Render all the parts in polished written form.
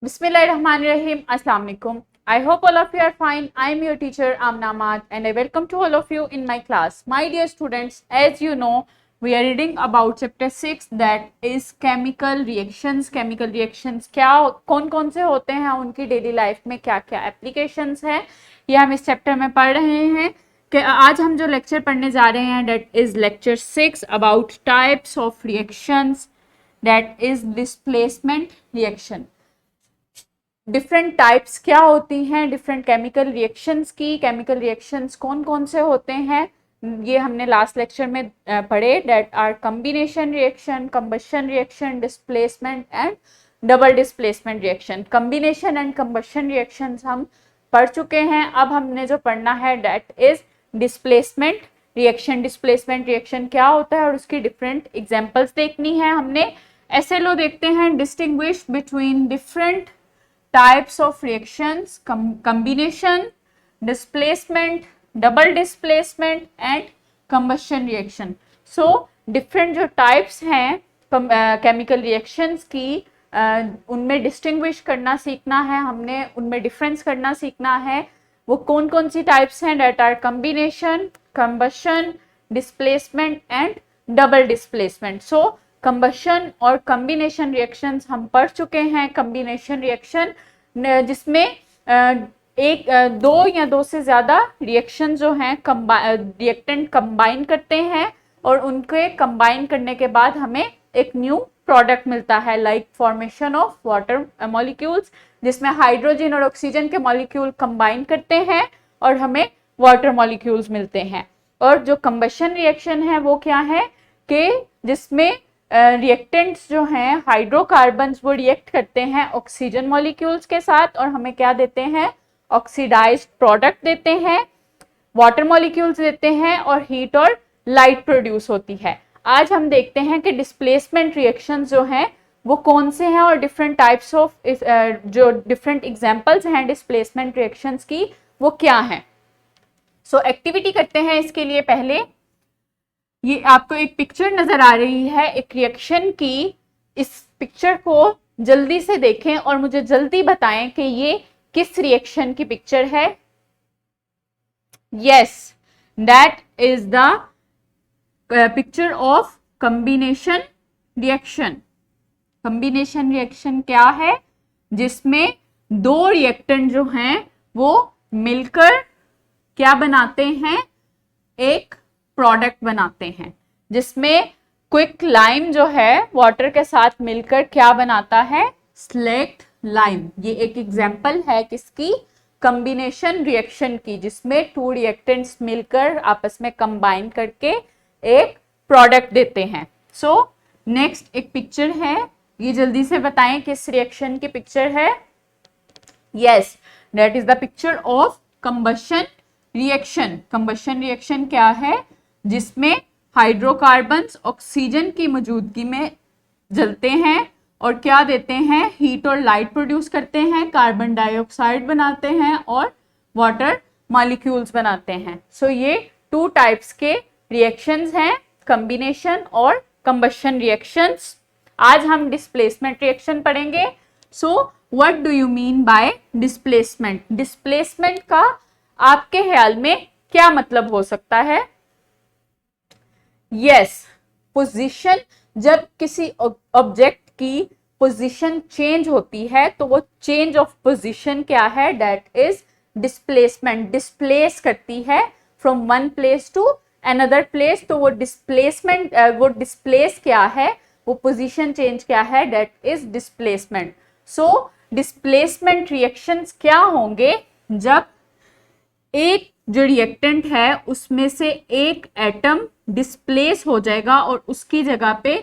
Bismillahirrahmanirrahim. Assalamu alaikum. I hope all of you are fine. I am your teacher Amna Ahmad and I welcome to all of you in my class. My dear students, as you know, we are reading about chapter 6 that is chemical reactions. Chemical reactions क्या कौन से होते हैं, उनकी daily life में क्या क्या applications हैं, ये हम इस चैप्टर में पढ़ रहे हैं। कि आज हम जो लेक्चर पढ़ने जा रहे हैं that is lecture 6 about types of reactions, that is displacement reaction. Different types क्या होती हैं डिफरेंट केमिकल रिएक्शंस की, केमिकल रिएक्शंस कौन कौन से होते हैं, ये हमने लास्ट लेक्चर में पढ़े। That are combination reaction, combustion reaction, displacement and double displacement reaction. Combination and combustion reactions हम पढ़ चुके हैं। अब हमने जो पढ़ना है that is displacement reaction. Displacement reaction क्या होता है और उसकी डिफरेंट एग्जांपल्स देखनी है हमने। एसएलओ देखते हैं, distinguish between different types of reactions, combination, displacement, double displacement and combustion reaction. So different जो types हैं chemical reactions की, उनमें distinguish करना सीखना है हमने, उनमें difference करना सीखना है। वो कौन कौन सी types हैं that are combination, combustion, displacement and double displacement. So combustion और कॉम्बिनेशन रिएक्शंस हम पढ़ चुके हैं। कॉम्बिनेशन रिएक्शन जिसमें दो या दो से ज़्यादा रिएक्शन जो हैं रिएक्टेंट कंबाइन करते हैं और उनके कंबाइन करने के बाद हमें एक न्यू प्रोडक्ट मिलता है, like formation of water molecules, जिसमें हाइड्रोजन और ऑक्सीजन के मॉलिक्यूल कंबाइन करते हैं और हमें वाटर मॉलिक्यूल्स मिलते हैं। और जो कंबशन रिएक्शन है वो क्या है कि जिसमें रिएक्टेंट्स जो हैं हाइड्रोकार्बन्स वो रिएक्ट करते हैं ऑक्सीजन मॉलिक्यूल्स के साथ और हमें क्या देते हैं, ऑक्सीडाइज्ड प्रोडक्ट देते हैं, वाटर मॉलिक्यूल्स देते हैं और हीट और लाइट प्रोड्यूस होती है। आज हम देखते हैं कि डिस्प्लेसमेंट रिएक्शंस जो हैं वो कौन से हैं और डिफरेंट टाइप्स ऑफ जो डिफरेंट एग्जांपल्स हैं डिस्प्लेसमेंट रिएक्शंस की वो क्या हैं। सो एक्टिविटी करते हैं इसके लिए। पहले ये आपको एक पिक्चर नजर आ रही है एक रिएक्शन की। इस पिक्चर को जल्दी से देखें और मुझे जल्दी बताएं कि ये किस रिएक्शन की पिक्चर है। Yes, that is the picture of combination reaction. Combination reaction क्या है, जिसमें दो रिएक्टेंट जो हैं वो मिलकर क्या बनाते हैं, एक प्रोडक्ट बनाते हैं, जिसमें क्विक लाइम जो है वाटर के साथ मिलकर क्या बनाता है, स्लेक्ट लाइम। ये एक एग्जांपल है किसकी, कॉम्बिनेशन रिएक्शन की, जिसमें टू रिएक्टेंट्स मिलकर आपस में कंबाइन करके एक प्रोडक्ट देते हैं। सो नेक्स्ट एक पिक्चर है, ये जल्दी से बताएं किस रिएक्शन की पिक्चर है। Yes, that is the picture of combustion reaction. Combustion reaction क्या है, जिसमें हाइड्रोकार्बन्स ऑक्सीजन की मौजूदगी में जलते हैं और क्या देते हैं, हीट और लाइट प्रोड्यूस करते हैं, कार्बन डाइऑक्साइड बनाते हैं और वाटर मॉलिक्यूल्स बनाते हैं। सो ये टू टाइप्स के रिएक्शंस हैं, कॉम्बिनेशन और कंबशन रिएक्शंस। आज हम डिस्प्लेसमेंट रिएक्शन पढ़ेंगे। So what do you mean by displacement. Displacement का आपके ख्याल में क्या मतलब हो सकता है। यस, पोजीशन, जब किसी ऑब्जेक्ट की पोजीशन चेंज होती है तो वो चेंज ऑफ पोजीशन क्या है, दैट इज डिस्प्लेसमेंट। डिस्प्लेस करती है from one place to another place, तो वो डिस्प्लेसमेंट, वो डिस्प्लेस क्या है, वो पोजीशन चेंज क्या है, that is displacement. So displacement reactions क्या होंगे, जब एक जो रिएक्टेंट है उसमें से एक एटम डिस्प्लेस हो जाएगा और उसकी जगह पे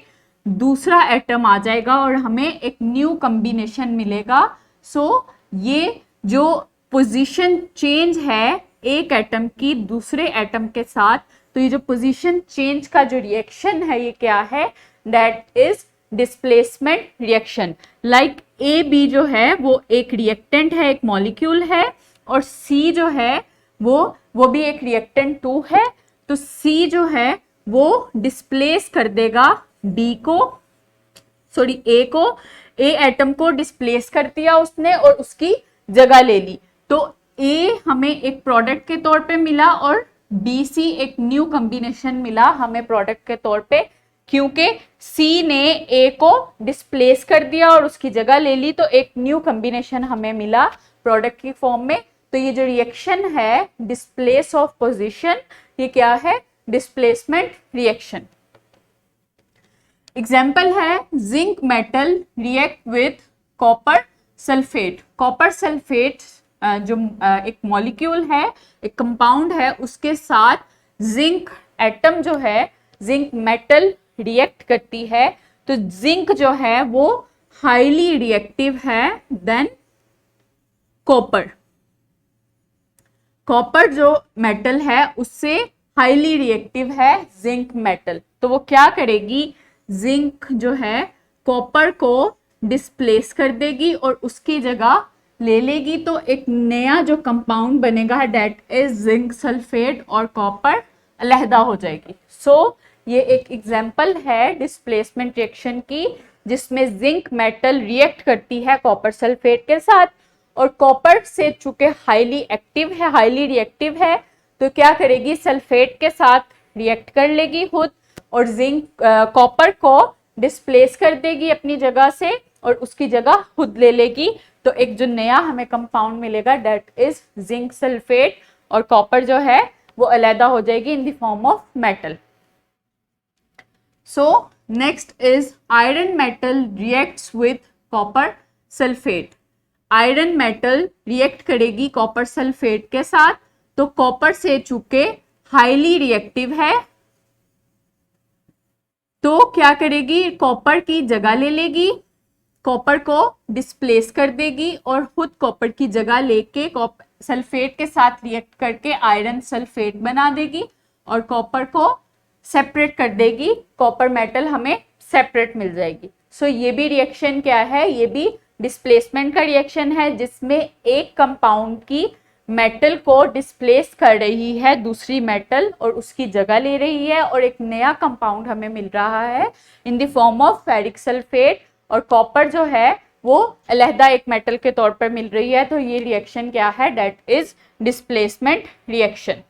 दूसरा एटम आ जाएगा और हमें एक न्यू कॉम्बिनेशन मिलेगा। सो ये जो पोजीशन चेंज है एक एटम की दूसरे एटम के साथ, तो ये जो पोजीशन चेंज का जो रिएक्शन है ये क्या है, that is displacement reaction. Like a b जो है वो एक रिएक्टेंट है, एक मॉलिक्यूल है, और सी जो है वो भी एक रिएक्टेंट 2 है। तो सी जो है वो डिस्प्लेस कर देगा डी को, सॉरी ए को, ए एटम को डिस्प्लेस कर दिया उसने और उसकी जगह ले ली, तो ए हमें एक प्रोडक्ट के तौर पे मिला और बी सी एक न्यू कॉम्बिनेशन मिला हमें प्रोडक्ट के तौर पे, क्योंकि सी ने ए को डिस्प्लेस कर दिया और उसकी जगह ले ली, तो एक न्यू कॉम्बिनेशन हमें मिला प्रोडक्ट की फॉर्म में। तो ये जो रिएक्शन है डिस्प्लेस ऑफ पोजीशन, ये क्या है, डिस्प्लेसमेंट रिएक्शन। एग्जाम्पल है zinc metal react with copper sulphate. Copper sulphate जो एक मॉलिक्यूल है, एक कंपाउंड है, उसके साथ जिंक एटम जो है, जिंक मेटल रिएक्ट करती है। तो जिंक जो है वो हाईली रिएक्टिव है देन कॉपर। कॉपर जो मेटल है उससे हाईली रिएक्टिव है जिंक मेटल। तो वो क्या करेगी, जिंक जो है कॉपर को डिस्प्लेस कर देगी और उसकी जगह ले लेगी, तो एक नया जो कंपाउंड बनेगा डेट इज जिंक सल्फेट और कॉपर अलहदा हो जाएगी। सो ये एक एग्जाम्पल है डिस्प्लेसमेंट रिएक्शन की, जिसमें जिंक मेटल रिएक्ट करती है कॉपर सल्फेट के साथ, और कॉपर से चूंकि हाईली एक्टिव है, हाईली रिएक्टिव है, तो क्या करेगी, सल्फेट के साथ रिएक्ट कर लेगी खुद और जिंक कॉपर को डिस्प्लेस कर देगी अपनी जगह से और उसकी जगह खुद ले लेगी। तो एक जो नया हमें कंपाउंड मिलेगा डेट इज जिंक सल्फेट, और कॉपर जो है वो अलहदा हो जाएगी in the form of metal. So next is iron metal reacts with copper sulphate. Iron metal react करेगी कॉपर सल्फेट के साथ, तो कॉपर से चूंकि हाईली रिएक्टिव है तो क्या करेगी, कॉपर की जगह ले लेगी, कॉपर को डिस्प्लेस कर देगी और खुद कॉपर की जगह लेके सल्फेट के साथ रिएक्ट करके आयरन सल्फेट बना देगी और कॉपर को सेपरेट कर देगी, कॉपर मेटल हमें सेपरेट मिल जाएगी। सो ये भी रिएक्शन क्या है, ये भी डिस्प्लेसमेंट का रिएक्शन है, जिसमें एक कंपाउंड की मेटल को डिस्प्लेस कर रही है दूसरी मेटल और उसकी जगह ले रही है, और एक नया कंपाउंड हमें मिल रहा है in the form of ferric sulphate, और कॉपर जो है वो अलहदा एक मेटल के तौर पर मिल रही है। तो ये रिएक्शन क्या है, डेट इज डिस्प्लेसमेंट रिएक्शन।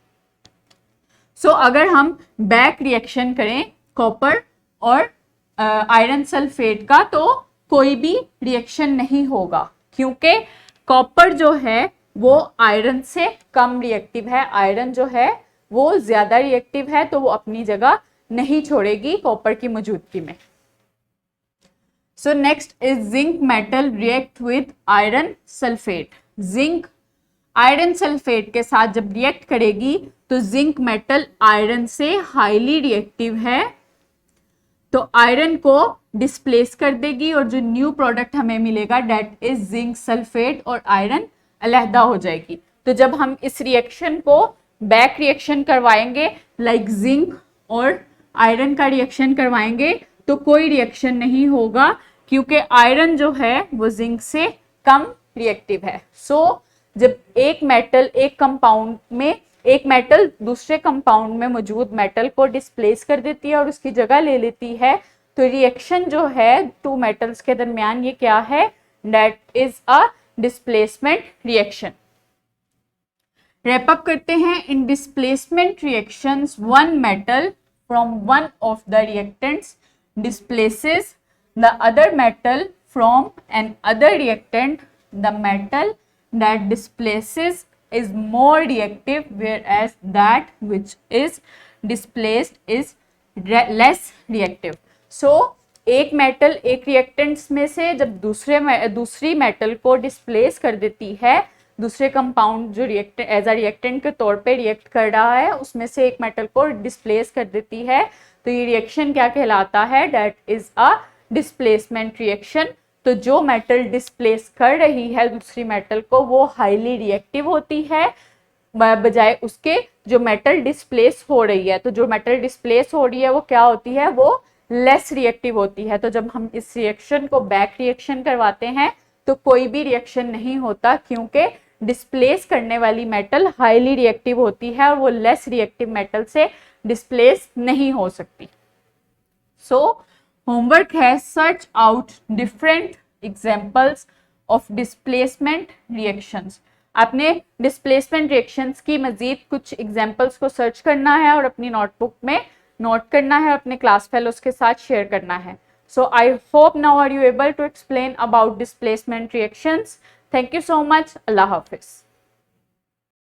सो अगर हम बैक रिएक्शन करें कॉपर और आयरन सल्फेट का, तो कोई भी रिएक्शन नहीं होगा, क्योंकि कॉपर जो है वो आयरन से कम रिएक्टिव है, आयरन जो है वो ज्यादा रिएक्टिव है, तो वो अपनी जगह नहीं छोड़ेगी कॉपर की मौजूदगी में। So next is zinc metal react with iron sulphate. Zinc iron sulphate के साथ जब रिएक्ट करेगी तो जिंक मेटल आयरन से हाईली रिएक्टिव है, तो आयरन को डिस्प्लेस कर देगी और जो न्यू प्रोडक्ट हमें मिलेगा डेट इज जिंक सल्फेट और आयरन अलहदा हो जाएगी। तो जब हम इस रिएक्शन को बैक रिएक्शन करवाएंगे, लाइक जिंक और आयरन का रिएक्शन करवाएंगे, तो कोई रिएक्शन नहीं होगा, क्योंकि आयरन जो है वो जिंक से कम रिएक्टिव है। सो जब एक मेटल एक कंपाउंड में, एक मेटल दूसरे कंपाउंड में मौजूद मेटल को डिस्प्लेस कर देती है और उसकी जगह ले लेती है, तो रिएक्शन जो है टू मेटल्स के दरमियान ये क्या है, that is a displacement reaction. Wrap up करते हैं। In displacement reactions one metal from one of the reactants displaces the other metal from another reactant. The metal that displaces is more reactive, whereas that which is displaced is less reactive. So एक metal एक reactants में से जब दूसरी metal को displace कर देती है, दूसरे कंपाउंड जो रिएक्टेंट एज अ रिएक्टेंट के तौर पे रिएक्ट कर रहा है उसमें से एक मेटल को डिस्प्लेस कर देती है, तो ये रिएक्शन क्या कहलाता है, that is a displacement reaction. तो जो मेटल डिस्प्लेस कर रही है दूसरी मेटल को वो हाईली रिएक्टिव होती है, बजाय उसके जो मेटल डिस्प्लेस हो रही है। तो जो मेटल डिस्प्लेस हो रही है वो क्या होती है, वो लेस रिएक्टिव होती है। तो जब हम इस रिएक्शन को बैक रिएक्शन करवाते हैं तो कोई भी रिएक्शन नहीं होता, क्योंकि डिस्प्लेस करने वाली मेटल हाईली रिएक्टिव होती है और वो लेस रिएक्टिव मेटल से डिस्प्लेस नहीं हो सकती। सो होमवर्क है search out different examples of displacement reactions. आपने डिस्प्लेसमेंट रिएक्शंस की मजीद कुछ एग्जाम्पल्स को सर्च करना है और अपनी नोटबुक में नोट करना है, अपने क्लास फेलोज के साथ शेयर करना है। So I hope now are you able to explain about displacement reactions. Thank you so much. Allah Hafiz.